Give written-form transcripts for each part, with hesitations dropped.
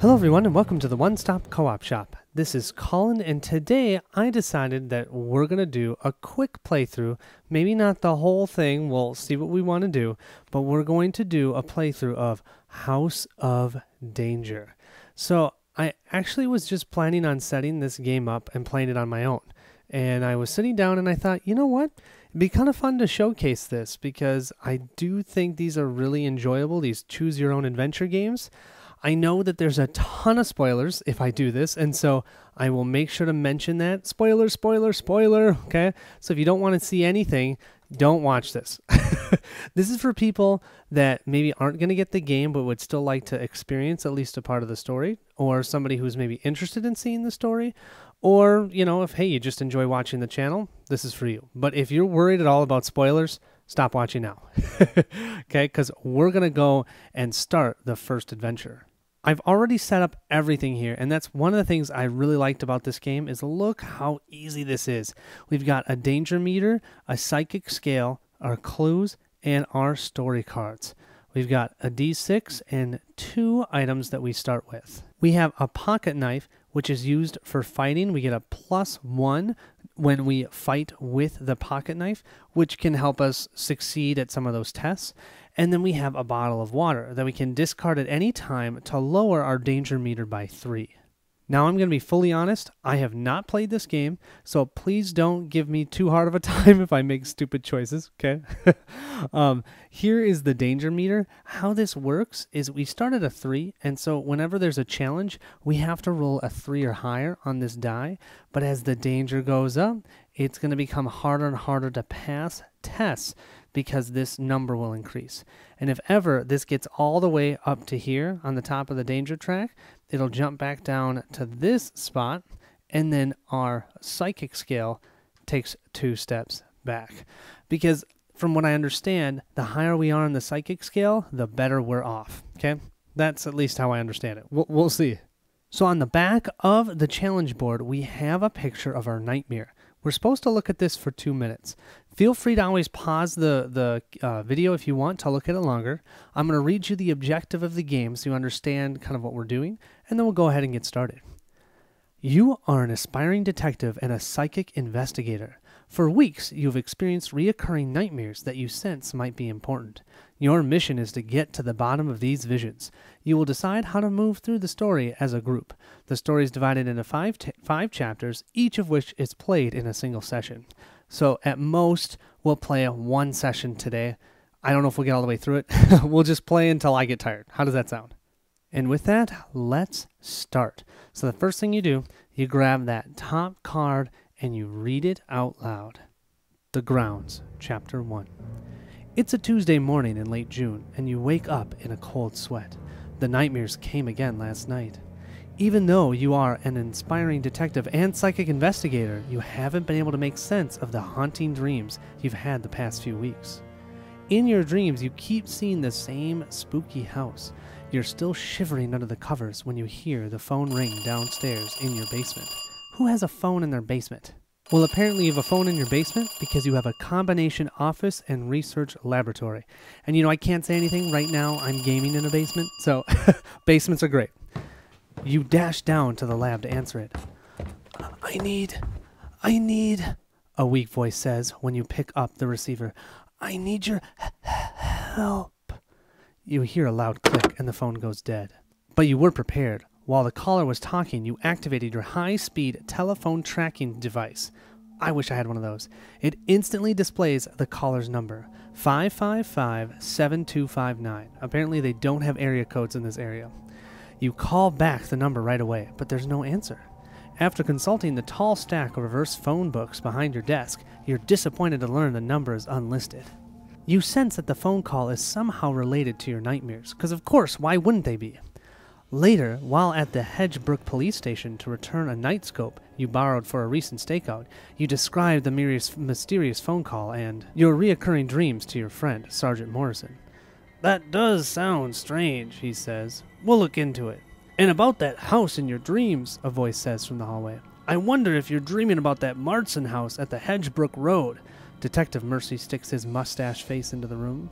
Hello everyone and welcome to the One Stop Co-op Shop. This is Colin and today I decided that we're going to do a quick playthrough, maybe not the whole thing, we'll see what we want to do, but we're going to do a playthrough of House of Danger. So I actually was just planning on setting this game up and playing it on my own. And I was sitting down and I thought, you know what? It'd be kind of fun to showcase this because I do think these are really enjoyable, these choose your own adventure games. I know that there's a ton of spoilers if I do this, and so I will make sure to mention that. Spoiler, spoiler, spoiler, okay? So if you don't want to see anything, don't watch this. This is for people that maybe aren't going to get the game but would still like to experience at least a part of the story, or somebody who's maybe interested in seeing the story, or, you know, if, hey, you just enjoy watching the channel, this is for you. But if you're worried at all about spoilers, stop watching now, okay? Because we're going to go and start the first adventure. I've already set up everything here, and that's one of the things I really liked about this game is look how easy this is. We've got a danger meter, a psychic scale, our clues, and our story cards. We've got a D6 and 2 items that we start with. We have a pocket knife, which is used for fighting. We get a +1 when we fight with the pocket knife, which can help us succeed at some of those tests. And then we have a bottle of water that we can discard at any time to lower our danger meter by 3. Now I'm going to be fully honest, I have not played this game, so please don't give me too hard of a time if I make stupid choices, okay? Here is the danger meter. How this works is we start at a 3, and so whenever there's a challenge, we have to roll a 3 or higher on this die, but as the danger goes up, it's going to become harder and harder to pass tests because this number will increase. And if ever this gets all the way up to here on the top of the danger track, it'll jump back down to this spot, and then our psychic scale takes 2 steps back. Because from what I understand, the higher we are on the psychic scale, the better we're off, okay? That's at least how I understand it. We'll see. So on the back of the challenge board, we have a picture of our nightmare. We're supposed to look at this for 2 minutes. Feel free to always pause the video if you want to look at it longer. I'm going to read you the objective of the game so you understand kind of what we're doing, and then we'll go ahead and get started. You are an aspiring detective and a psychic investigator. For weeks, you've experienced reoccurring nightmares that you sense might be important. Your mission is to get to the bottom of these visions. You will decide how to move through the story as a group. The story is divided into five chapters, each of which is played in a single session. So at most, we'll play 1 session today. I don't know if we'll get all the way through it. We'll just play until I get tired. How does that sound? And with that, let's start. So the first thing you do, you grab that top card and you read it out loud. The Grounds, Chapter 1. It's a Tuesday morning in late June, and you wake up in a cold sweat. The nightmares came again last night. Even though you are an inspiring detective and psychic investigator, you haven't been able to make sense of the haunting dreams you've had the past few weeks. In your dreams, you keep seeing the same spooky house. You're still shivering under the covers when you hear the phone ring downstairs in your basement. Who has a phone in their basement? Well, apparently you have a phone in your basement because you have a combination office and research laboratory. And you know, I can't say anything right now. I'm gaming in a basement, so basements are great. You dash down to the lab to answer it. I need, a weak voice says when you pick up the receiver. I need your help. You hear a loud click and the phone goes dead. But you were prepared. While the caller was talking, you activated your high-speed telephone tracking device. I wish I had one of those. It instantly displays the caller's number, 555-7259. Apparently they don't have area codes in this area. You call back the number right away, but there's no answer. After consulting the tall stack of reverse phone books behind your desk, you're disappointed to learn the number is unlisted. You sense that the phone call is somehow related to your nightmares, because of course, why wouldn't they be? Later, while at the Hedgebrook police station to return a nightscope you borrowed for a recent stakeout, you describe the mysterious phone call and your reoccurring dreams to your friend, Sergeant Morrison. That does sound strange, he says. We'll look into it. And about that house in your dreams, a voice says from the hallway. I wonder if you're dreaming about that Martson house at the Hedgebrook Road. Detective Mercy sticks his mustache face into the room.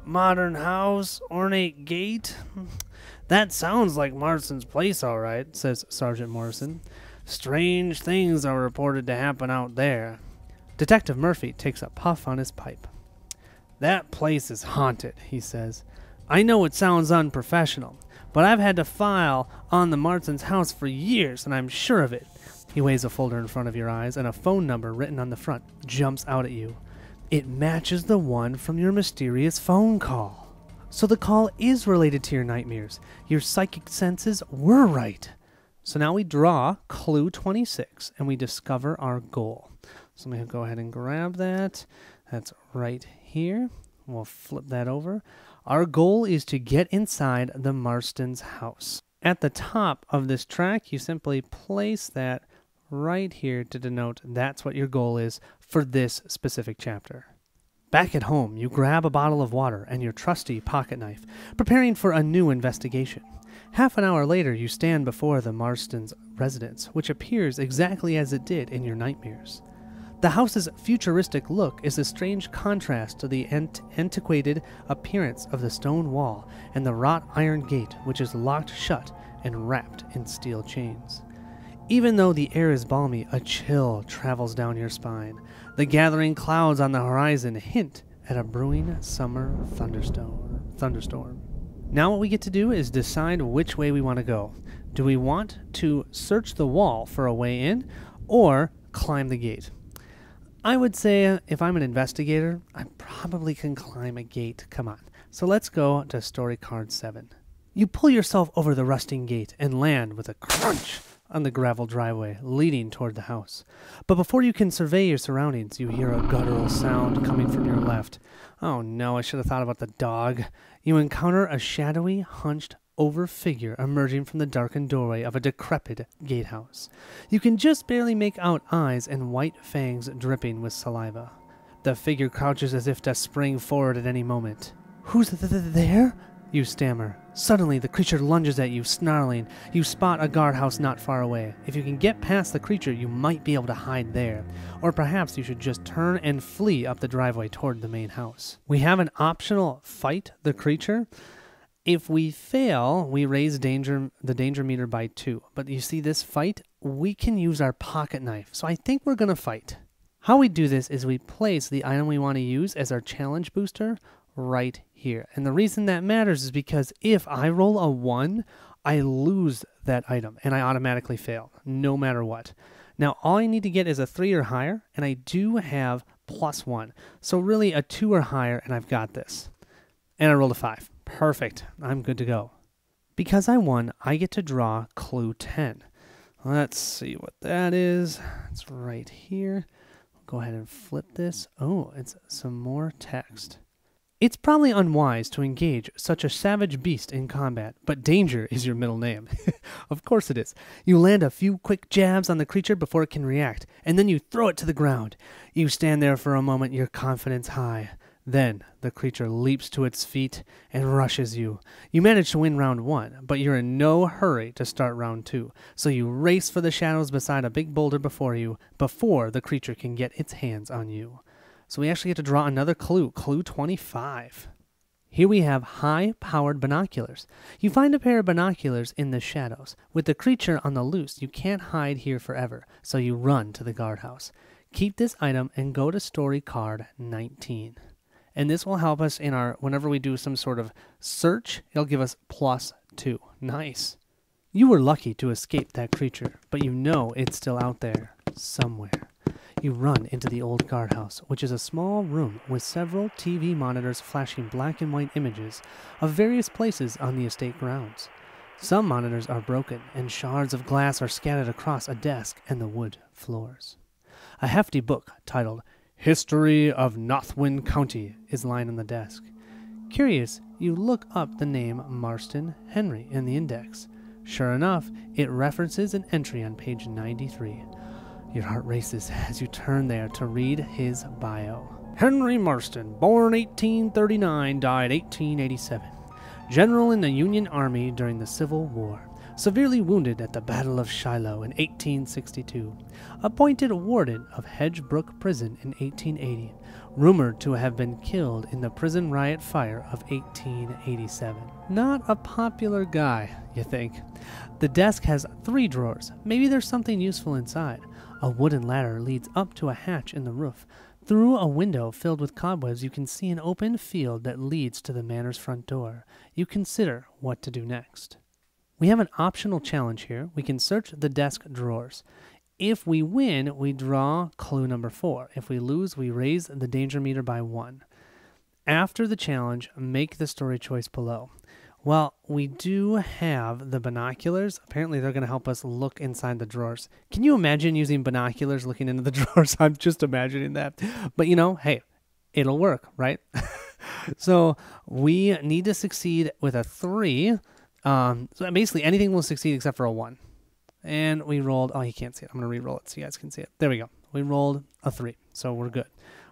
Modern house, ornate gate. That sounds like Marston's place, all right, says Sergeant Morrison. Strange things are reported to happen out there. Detective Murphy takes a puff on his pipe. That place is haunted, he says. I know it sounds unprofessional, but I've had to file on the Marston's house for years, and I'm sure of it. He waves a folder in front of your eyes, and a phone number written on the front jumps out at you. It matches the one from your mysterious phone call. So the call is related to your nightmares. Your psychic senses were right. So now we draw clue 26, and we discover our goal. So I'm going to go ahead and grab that. That's right here. We'll flip that over. Our goal is to get inside the Marston's house. At the top of this track, you simply place that right here to denote that's what your goal is for this specific chapter. Back at home, you grab a bottle of water and your trusty pocket knife, preparing for a new investigation. Half an hour later, you stand before the Marston's residence, which appears exactly as it did in your nightmares. The house's futuristic look is a strange contrast to the antiquated appearance of the stone wall and the wrought iron gate, which is locked shut and wrapped in steel chains. Even though the air is balmy, a chill travels down your spine. The gathering clouds on the horizon hint at a brewing summer thunderstorm. Now what we get to do is decide which way we want to go. Do we want to search the wall for a way in or climb the gate? I would say if I'm an investigator, I probably can climb a gate. Come on. So let's go to story card 7. You pull yourself over the rusting gate and land with a crunch on the gravel driveway leading toward the house. But before you can survey your surroundings, you hear a guttural sound coming from your left. Oh no, I should have thought about the dog. You encounter a shadowy, hunched over figure emerging from the darkened doorway of a decrepit gatehouse. You can just barely make out eyes and white fangs dripping with saliva. The figure crouches as if to spring forward at any moment. Who's there? You stammer. Suddenly, the creature lunges at you, snarling. You spot a guardhouse not far away. If you can get past the creature, you might be able to hide there. Or perhaps you should just turn and flee up the driveway toward the main house. We have an optional fight the creature. If we fail, we raise the danger meter by 2. But you see this fight? We can use our pocket knife. So I think we're going to fight. How we do this is we place the item we want to use as our challenge booster right here. And the reason that matters is because if I roll a 1, I lose that item and I automatically fail, no matter what. Now, all I need to get is a 3 or higher, and I do have +1. So really a 2 or higher, and I've got this. And I rolled a 5. Perfect. I'm good to go. Because I won, I get to draw clue 10. Let's see what that is. It's right here. Go ahead and flip this. Oh, it's some more text. It's probably unwise to engage such a savage beast in combat, but danger is your middle name. Of course it is. You land a few quick jabs on the creature before it can react, and then you throw it to the ground. You stand there for a moment, your confidence high. Then the creature leaps to its feet and rushes you. You manage to win round 1, but you're in no hurry to start round 2, so you race for the shadows beside a big boulder before you, before the creature can get its hands on you. So we actually get to draw another clue, clue 25. Here we have high-powered binoculars. You find a pair of binoculars in the shadows. With the creature on the loose, you can't hide here forever, so you run to the guardhouse. Keep this item and go to story card 19. And this will help us in our, whenever we do some sort of search, it'll give us +2. Nice. You were lucky to escape that creature, but you know it's still out there, somewhere. You run into the old guardhouse, which is a small room with several TV monitors flashing black and white images of various places on the estate grounds. Some monitors are broken, and shards of glass are scattered across a desk and the wood floors. A hefty book titled History of Northwind County is lying on the desk. Curious, you look up the name Marston Henry in the index. Sure enough, it references an entry on page 93. Your heart races as you turn there to read his bio. Henry Marston, born 1839, died 1887. General in the Union Army during the Civil War. severely wounded at the Battle of Shiloh in 1862, appointed warden of Hedgebrook Prison in 1880, rumored to have been killed in the prison riot fire of 1887. Not a popular guy, you think. The desk has 3 drawers. Maybe there's something useful inside. A wooden ladder leads up to a hatch in the roof. Through a window filled with cobwebs, you can see an open field that leads to the manor's front door. You consider what to do next. We have an optional challenge here. We can search the desk drawers. If we win, we draw clue number 4. If we lose, we raise the danger meter by 1. After the challenge, make the story choice below. Well, we do have the binoculars. Apparently, they're going to help us look inside the drawers. Can you imagine using binoculars looking into the drawers? I'm just imagining that. But, you know, hey, it'll work, right? So we need to succeed with a 3. So basically, anything will succeed except for a 1. And we rolled, oh, you can't see it. I'm going to re-roll it so you guys can see it. There we go. We rolled a 3, so we're good.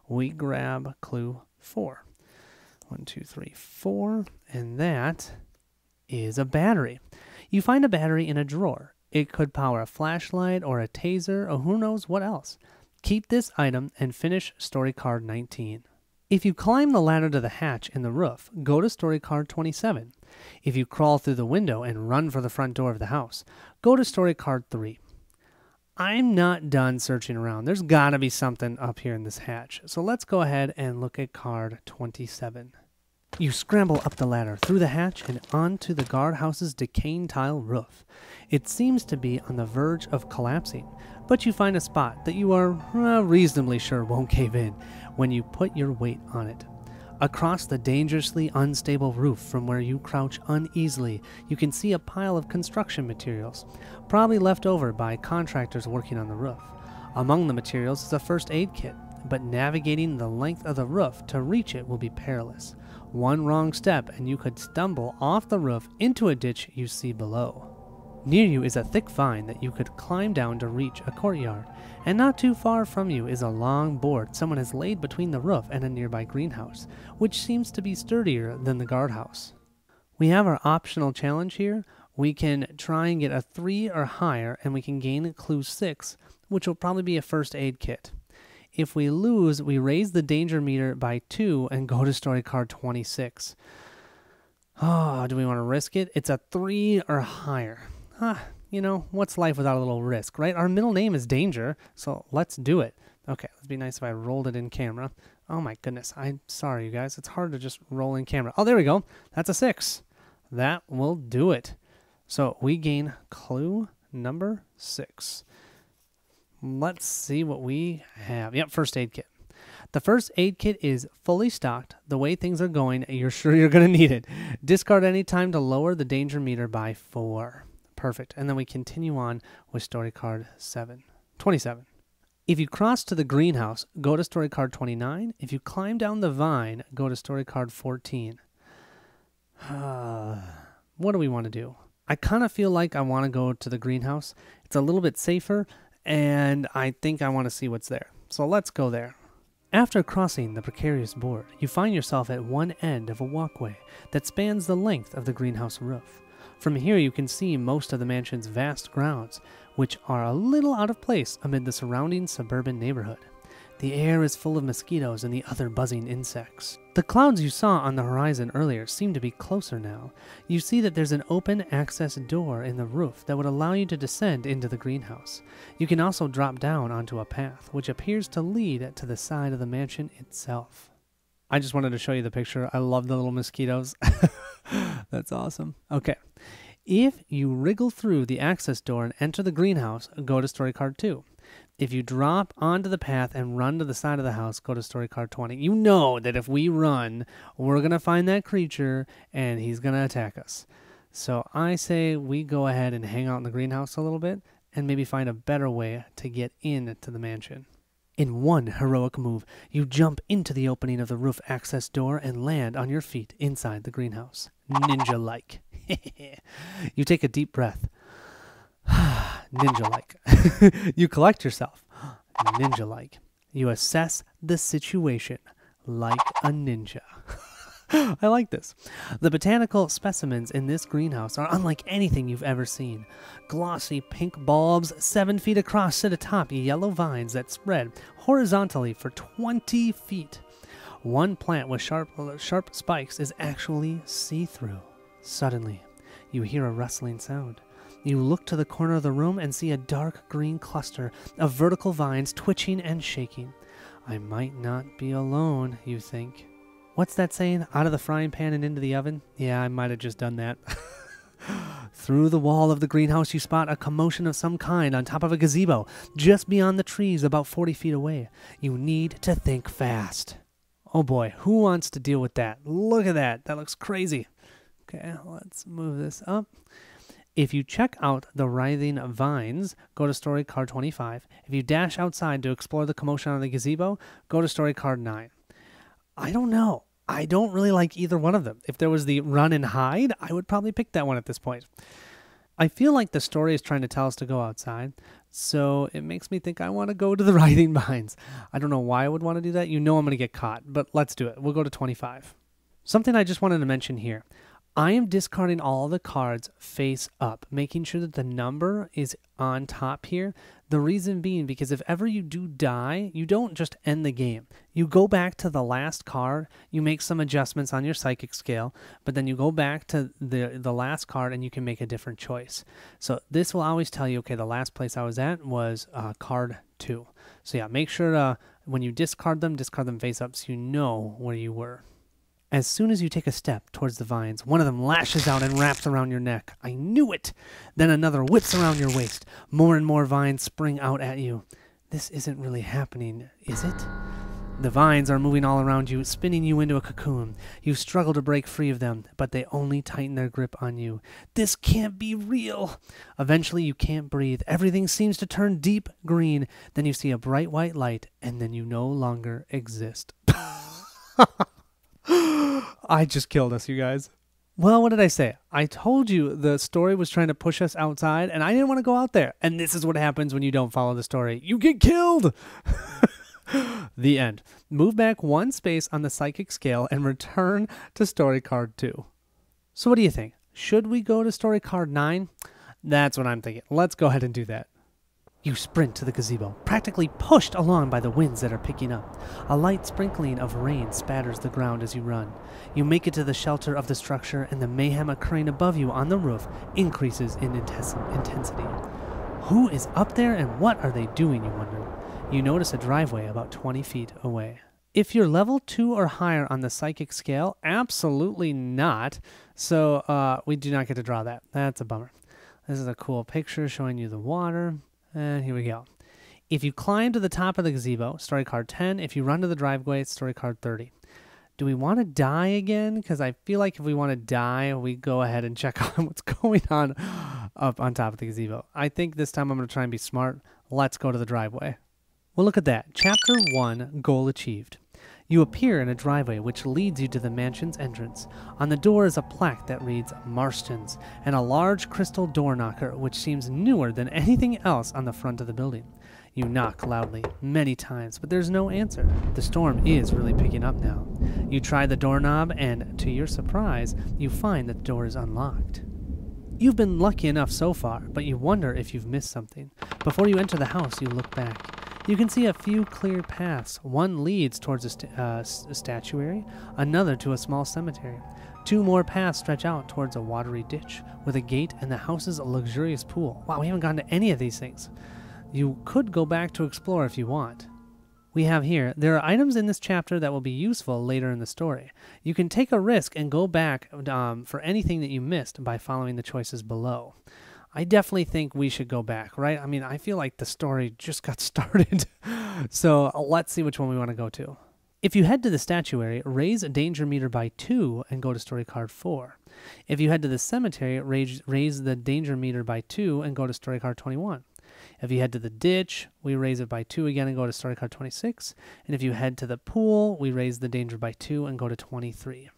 We grab clue 4. 1, 2, 3, 4, and that is a battery. You find a battery in a drawer. It could power a flashlight or a taser or who knows what else. Keep this item and finish story card 19. If you climb the ladder to the hatch in the roof, go to story card 27. If you crawl through the window and run for the front door of the house, go to story card 3. I'm not done searching around. There's got to be something up here in this hatch. So let's go ahead and look at card 27. You scramble up the ladder, through the hatch, and onto the guardhouse's decaying tile roof. It seems to be on the verge of collapsing, but you find a spot that you are reasonably sure won't cave in when you put your weight on it. Across the dangerously unstable roof from where you crouch uneasily, you can see a pile of construction materials, probably left over by contractors working on the roof. Among the materials is a first aid kit, but navigating the length of the roof to reach it will be perilous. One wrong step and you could stumble off the roof into a ditch you see below. Near you is a thick vine that you could climb down to reach a courtyard, and not too far from you is a long board someone has laid between the roof and a nearby greenhouse, which seems to be sturdier than the guardhouse. We have our optional challenge here. We can try and get a 3 or higher, and we can gain clue 6, which will probably be a first aid kit. If we lose, we raise the danger meter by 2 and go to story card 26. Oh, do we want to risk it? It's a 3 or higher. You know, what's life without a little risk, right? Our middle name is Danger, so let's do it. Okay, it'd be nice if I rolled it in camera. Oh my goodness, I'm sorry, you guys. It's hard to just roll in camera. Oh, there we go. That's a 6. That will do it. So we gain clue number 6. Let's see what we have. Yep, first aid kit. The first aid kit is fully stocked. The way things are going, you're sure you're going to need it. Discard any time to lower the danger meter by 4. Perfect. And then we continue on with story card 27. If you cross to the greenhouse, go to story card 29. If you climb down the vine, go to story card 14. What do we want to do? I kind of feel like I want to go to the greenhouse. It's a little bit safer, and I think I want to see what's there. So let's go there. After crossing the precarious board, you find yourself at one end of a walkway that spans the length of the greenhouse roof. From here you can see most of the mansion's vast grounds, which are a little out of place amid the surrounding suburban neighborhood. The air is full of mosquitoes and the other buzzing insects. The clouds you saw on the horizon earlier seem to be closer now. You see that there's an open access door in the roof that would allow you to descend into the greenhouse. You can also drop down onto a path, which appears to lead to the side of the mansion itself. I just wanted to show you the picture. I love the little mosquitoes. That's awesome. Okay. If you wriggle through the access door and enter the greenhouse, go to story card 2. If you drop onto the path and run to the side of the house, go to story card 20. You know that if we run, we're going to find that creature and he's going to attack us. So I say we go ahead and hang out in the greenhouse a little bit and maybe find a better way to get into the mansion. In one heroic move, you jump into the opening of the roof access door and land on your feet inside the greenhouse. Ninja-like. You take a deep breath. Ninja-like. You collect yourself. Ninja-like. You assess the situation like a ninja. I like this. The botanical specimens in this greenhouse are unlike anything you've ever seen. Glossy pink bulbs 7 feet across sit atop yellow vines that spread horizontally for 20 feet. One plant with sharp spikes is actually see-through. Suddenly, you hear a rustling sound. You look to the corner of the room and see a dark green cluster of vertical vines twitching and shaking. I might not be alone, you think. What's that saying? Out of the frying pan and into the oven? Yeah, I might have just done that. Through the wall of the greenhouse, you spot a commotion of some kind on top of a gazebo, just beyond the trees about 40 feet away. You need to think fast. Oh boy, who wants to deal with that? Look at that. That looks crazy. Okay, let's move this up. If you check out the writhing vines, go to story card 25. If you dash outside to explore the commotion on the gazebo, go to story card 9. I don't know. I don't really like either one of them. If there was the run and hide, I would probably pick that one at this point. I feel like the story is trying to tell us to go outside, so it makes me think I want to go to the writhing vines. I don't know why I would want to do that. You know I'm going to get caught, but let's do it. We'll go to 25. Something I just wanted to mention here. I am discarding all the cards face up, making sure that the number is on top here. The reason being because if ever you do die, you don't just end the game. You go back to the last card, you make some adjustments on your psychic scale, but then you go back to the last card and you can make a different choice. So this will always tell you, okay, the last place I was at was card 2. So yeah, make sure to, when you discard them face up so you know where you were. As soon as you take a step towards the vines, one of them lashes out and wraps around your neck. I knew it! Then another whips around your waist. More and more vines spring out at you. This isn't really happening, is it? The vines are moving all around you, spinning you into a cocoon. You struggle to break free of them, but they only tighten their grip on you. This can't be real! Eventually you can't breathe. Everything seems to turn deep green. Then you see a bright white light, and then you no longer exist. I just killed us, you guys. Well, what did I say? I told you the story was trying to push us outside, and I didn't want to go out there. And this is what happens when you don't follow the story. You get killed! The end. Move back 1 space on the psychic scale and return to story card 2. So what do you think? Should we go to story card 9? That's what I'm thinking. Let's go ahead and do that. You sprint to the gazebo, practically pushed along by the winds that are picking up. A light sprinkling of rain spatters the ground as you run. You make it to the shelter of the structure, and the mayhem occurring above you on the roof increases in intensity. Who is up there and what are they doing, you wonder? You notice a driveway about 20 feet away. If you're level 2 or higher on the psychic scale, absolutely not. So we do not get to draw that. That's a bummer. This is a cool picture showing you the water. And here we go. If you climb to the top of the gazebo, story card 10. If you run to the driveway, it's story card 30. Do we want to die again? Because I feel like if we want to die, we go ahead and check out what's going on up on top of the gazebo. I think this time I'm going to try and be smart. Let's go to the driveway. Well, look at that. Chapter 1, Goal Achieved. You appear in a driveway which leads you to the mansion's entrance. On the door is a plaque that reads Marston's and a large crystal door knocker which seems newer than anything else on the front of the building. You knock loudly, many times, but there's no answer. The storm is really picking up now. You try the doorknob and, to your surprise, you find that the door is unlocked. You've been lucky enough so far, but you wonder if you've missed something. Before you enter the house, you look back. You can see a few clear paths. One leads towards a statuary, another to a small cemetery. 2 more paths stretch out towards a watery ditch with a gate and the house's luxurious pool. Wow, we haven't gone to any of these things. You could go back to explore if you want. We have here, there are items in this chapter that will be useful later in the story. You can take a risk and go back for anything that you missed by following the choices below. I definitely think we should go back, right? I mean, I feel like the story just got started. So let's see which one we want to go to. If you head to the statuary, raise a danger meter by 2 and go to story card 4. If you head to the cemetery, raise the danger meter by 2 and go to story card 21. If you head to the ditch, we raise it by 2 again and go to story card 26. And if you head to the pool, we raise the danger by 2 and go to 23.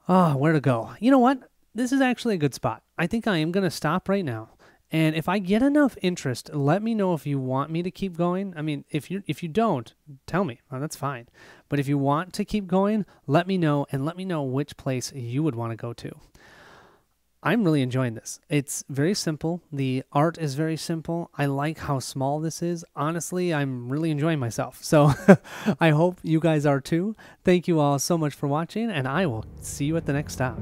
Oh, where to go? You know what? This is actually a good spot. I think I am going to stop right now, And if I get enough interest, let me know if you want me to keep going. I mean, if you don't, tell me. Oh, that's fine. But if you want to keep going, let me know, and let me know which place you would want to go to. I'm really enjoying this. It's very simple. The art is very simple. I like how small this is. Honestly, I'm really enjoying myself. So I hope you guys are too. Thank you all so much for watching, and I will see you at the next stop.